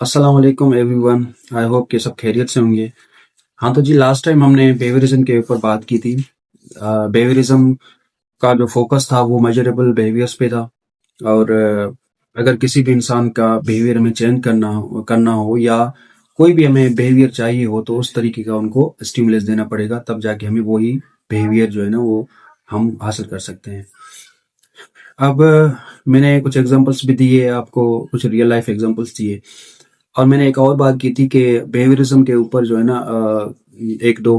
अस्सलाम वालेकुम everyone. I hope कि सब खैरियत से होंगे। हाँ तो जी, लास्ट टाइम हमने बिहेवियरिज्म के ऊपर बात की थी। बिहेवियरिज्म का जो फोकस था वो मेजरेबल बिहेवियर्स पे था। और अगर किसी भी इंसान का बिहेवियर हमें चेंज करना हो या कोई भी हमें बिहेवियर चाहिए हो तो उस तरीके का उनको स्टिमुलस देना पड़ेगा, तब जाके हमें वही बिहेवियर जो है ना वो हम हासिल कर सकते हैं। अब मैंने कुछ एग्जांपल्स भी दिए आपको, कुछ रियल लाइफ एग्जांपल्स दिए। और मैंने एक और बात की थी कि बिहेवियरिज्म के ऊपर जो है ना एक दो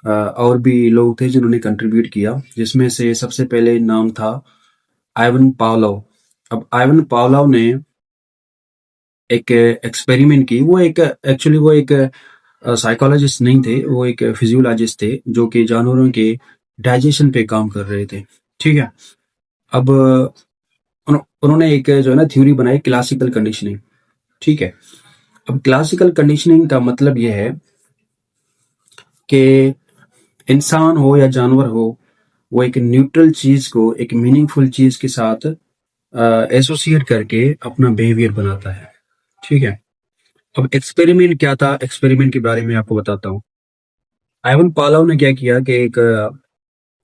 और भी लोग थे जिन्होंने कंट्रीब्यूट किया, जिसमें से सबसे पहले नाम था आइवन पावलोव। अब आइवन पावलोव ने एक एक्सपेरिमेंट की। वो एक साइकोलॉजिस्ट नहीं थे, वो एक फिजियोलॉजिस्ट थे जो कि जानवरों के डाइजेशन पे काम कर रहे थे। ठीक है। अब उन्होंने एक जो है ना थ्योरी बनाई, क्लासिकल कंडीशनिंग। ठीक है। अब क्लासिकल कंडीशनिंग का मतलब यह है कि इंसान हो या जानवर हो, वो एक न्यूट्रल चीज को एक मीनिंगफुल चीज के साथ एसोसिएट करके अपना बिहेवियर बनाता है। ठीक है। अब एक्सपेरिमेंट क्या था, एक्सपेरिमेंट के बारे में आपको बताता हूँ। आइवन पालोव ने क्या किया कि एक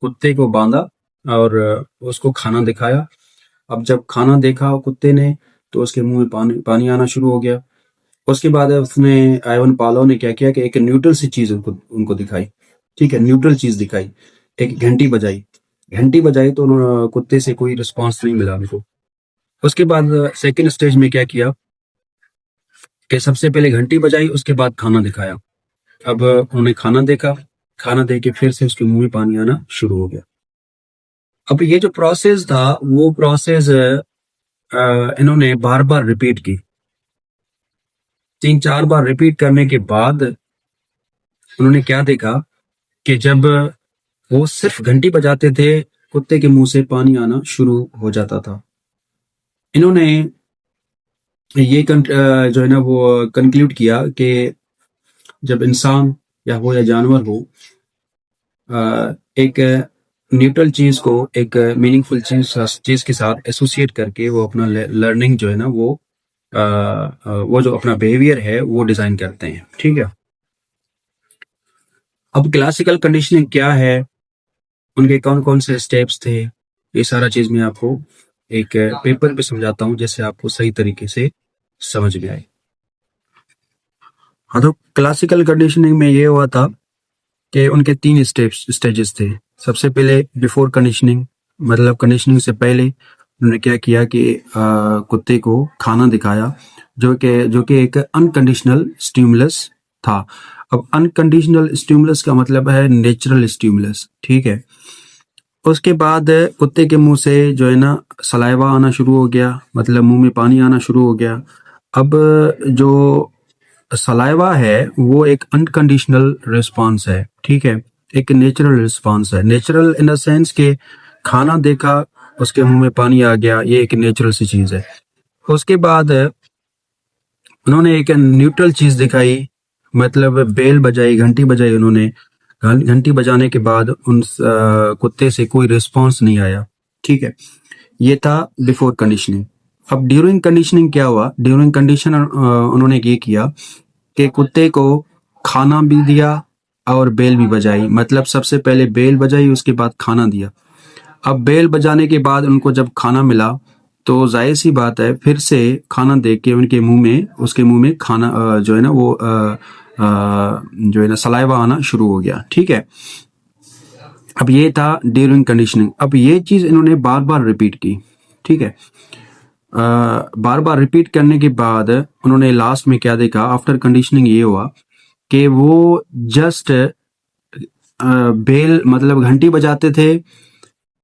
कुत्ते को बांधा और उसको खाना दिखाया। अब जब खाना देखा कुत्ते ने तो उसके मुंह में पानी पानी आना शुरू हो गया। उसके बाद उसने आइवन पालोव ने क्या किया कि एक न्यूट्रल सी चीज उनको उनको दिखाई। ठीक है, न्यूट्रल चीज दिखाई। एक घंटी बजाई। घंटी बजाई तो कुत्ते से कोई रिस्पांस नहीं मिला उनको। उसके बाद सेकंड स्टेज में क्या किया कि सबसे पहले घंटी बजाई, उसके बाद खाना दिखाया। अब उन्होंने खाना देखा। खाना देख के फिर से उसके मुंह में पानी आना शुरू हो गया। अब ये जो प्रोसेस था वो प्रोसेस इन्होंने बार बार रिपीट की। 3-4 बार रिपीट करने के बाद उन्होंने क्या देखा कि जब वो सिर्फ घंटी बजाते थे, कुत्ते के मुंह से पानी आना शुरू हो जाता था। इन्होंने जो है ना वो कंक्लूड किया कि जब इंसान या जानवर हो, एक न्यूट्रल चीज को एक मीनिंगफुल चीज के साथ एसोसिएट करके वो अपना लर्निंग जो है ना वो जो अपना बिहेवियर है वो डिजाइन करते हैं। ठीक है। अब क्लासिकल कंडीशनिंग क्या है, उनके कौन कौन से स्टेप्स थे, ये सारा चीज मैं आपको एक पेपर पे समझाता हूँ जिससे आपको सही तरीके से समझ में आए। हाँ तो क्लासिकल कंडीशनिंग में ये हुआ था कि उनके 3 स्टेजेस थे। सबसे पहले बिफोर कंडीशनिंग, मतलब कंडीशनिंग से पहले उन्होंने क्या किया कि कुत्ते को खाना दिखाया जो कि एक अनकंडीशनल स्टिमुलस था। अब अनकंडीशनल स्टिमुलस का मतलब है नेचुरल स्टिमुलस। ठीक है। उसके बाद कुत्ते के मुंह से जो है ना सलाइवा आना शुरू हो गया, मतलब मुंह में पानी आना शुरू हो गया। अब जो सलाइवा है वो एक अनकंडीशनल रिस्पांस है। ठीक है। एक नेचुरल रिस्पांस है। नेचुरल इन द सेंस के खाना देखा, उसके मुंह में पानी आ गया, ये एक नेचुरल सी चीज है। उसके बाद उन्होंने एक न्यूट्रल चीज दिखाई, मतलब बेल बजाई, घंटी बजाई उन्होंने। घंटी बजाने के बाद उन कुत्ते से कोई रिस्पांस नहीं आया। ठीक है। ये था बिफोर कंडीशनिंग। अब ड्यूरिंग कंडीशनिंग क्या हुआ, ड्यूरिंग कंडीशन उन्होंने ये किया कि कुत्ते को खाना भी दिया और बेल भी बजाई। मतलब सबसे पहले बेल बजाई, उसके बाद खाना दिया। अब बेल बजाने के बाद उनको जब खाना मिला तो जाहिर सी बात है फिर से खाना देख के उसके मुंह में खाना जो है ना वो जो है ना सलाइवा आना शुरू हो गया। ठीक है। अब ये था ड्यूरिंग कंडीशनिंग। अब ये चीज इन्होंने बार बार रिपीट की। ठीक है। बार बार रिपीट करने के बाद उन्होंने लास्ट में क्या देखा, आफ्टर कंडीशनिंग ये हुआ कि वो जस्ट बेल मतलब घंटी बजाते थे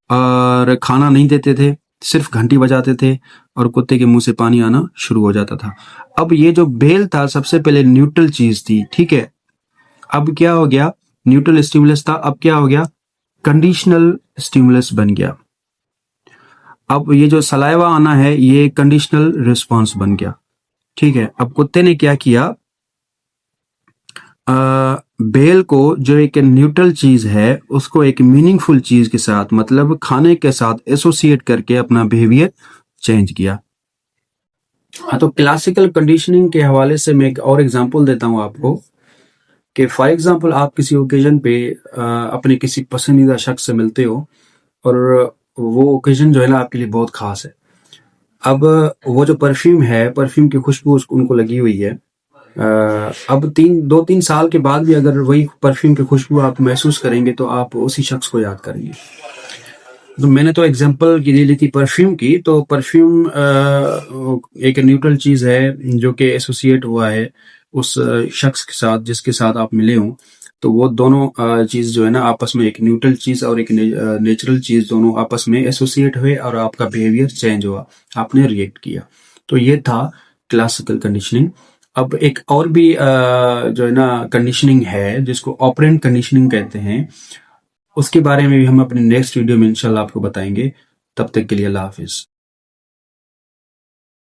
और खाना नहीं देते थे, सिर्फ घंटी बजाते थे और कुत्ते के मुंह से पानी आना शुरू हो जाता था। अब ये जो बेल था सबसे पहले न्यूट्रल चीज थी। ठीक है। अब क्या हो गया, न्यूट्रल स्टिमुलस था, अब क्या हो गया, कंडीशनल स्टिमुलस बन गया। अब ये जो सलाइवा आना है ये कंडीशनल रिस्पांस बन गया। ठीक है। अब कुत्ते ने क्या किया, बेल को जो एक न्यूट्रल चीज है उसको एक मीनिंगफुल चीज के साथ, मतलब खाने के साथ एसोसिएट करके अपना बिहेवियर चेंज किया। हाँ, तो क्लासिकल कंडीशनिंग के हवाले से मैं एक और एग्जांपल देता हूँ आपको कि फॉर एग्जांपल आप किसी ओकेजन पे अपने किसी पसंदीदा शख्स से मिलते हो और वो ओकेजन जो है ना आपके लिए बहुत खास है। अब वो जो परफ्यूम है, परफ्यूम की खुशबू उनको लगी हुई है। अब 2-3 साल के बाद भी अगर वही परफ्यूम की खुशबू आप महसूस करेंगे तो आप उसी शख्स को याद करेंगे। तो मैंने तो एग्जांपल के लिए ली थी परफ्यूम की, तो परफ्यूम एक न्यूट्रल चीज है जो कि एसोसिएट हुआ है उस शख्स के साथ जिसके साथ आप मिले हो। तो वो दोनों चीज जो है ना आपस में, एक न्यूट्रल चीज और एक नेचुरल चीज, दोनों आपस में एसोसिएट हुए और आपका बिहेवियर चेंज हुआ, आपने रिएक्ट किया। तो ये था क्लासिकल कंडीशनिंग। अब एक और भी जो है ना कंडीशनिंग है जिसको ऑपरेंट कंडीशनिंग कहते हैं। उसके बारे में भी हम अपने नेक्स्ट वीडियो में इंशाल्लाह आपको बताएंगे। तब तक के लिए अल्लाह हाफिज।